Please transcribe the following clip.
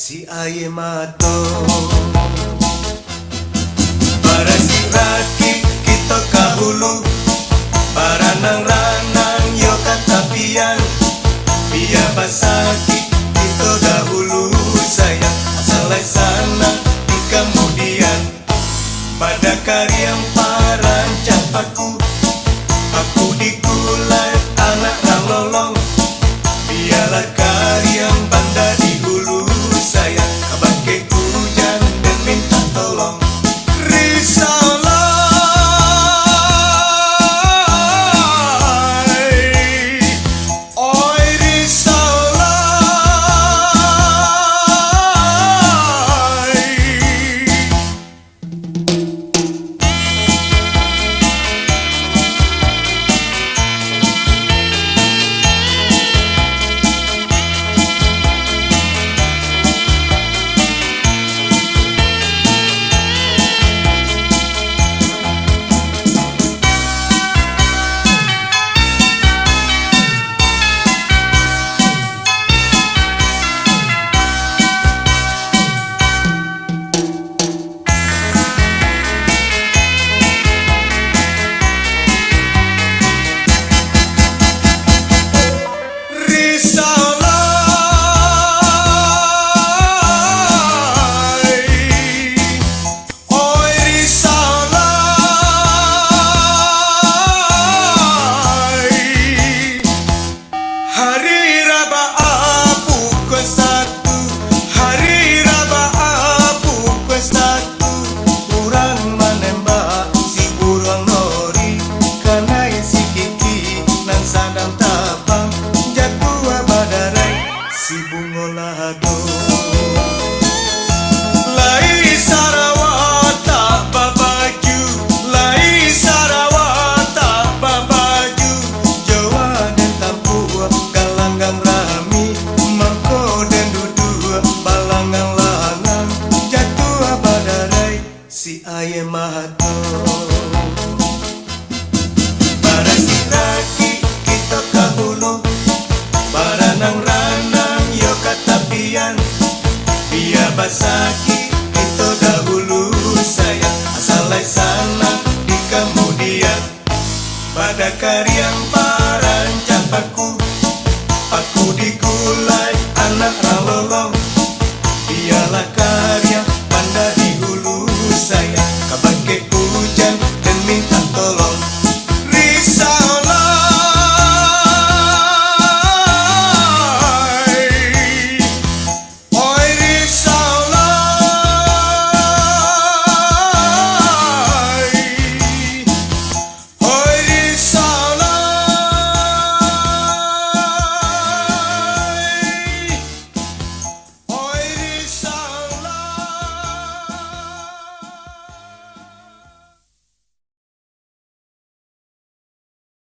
si aye mato para si raki kita kahulu para nang ranang yo katapian biya basaki kita dahulu sayang asalai sana di kemudian pada karyang paran capaku aku dikulai anak rang lolong biarlah karyang banda di hulu sayang abangke hujan dan minta tolong risalah oi risalah si bungolado lai sarawata babaju lai sarawata babaju jawa dan tapua galanggang rami mangko dan dudua balangang langang jatuh badarai si aye mahato para si raki kita kahulu para nang katapian biar basaki itu dahulu sayang asalai sana di kemudian pada karyang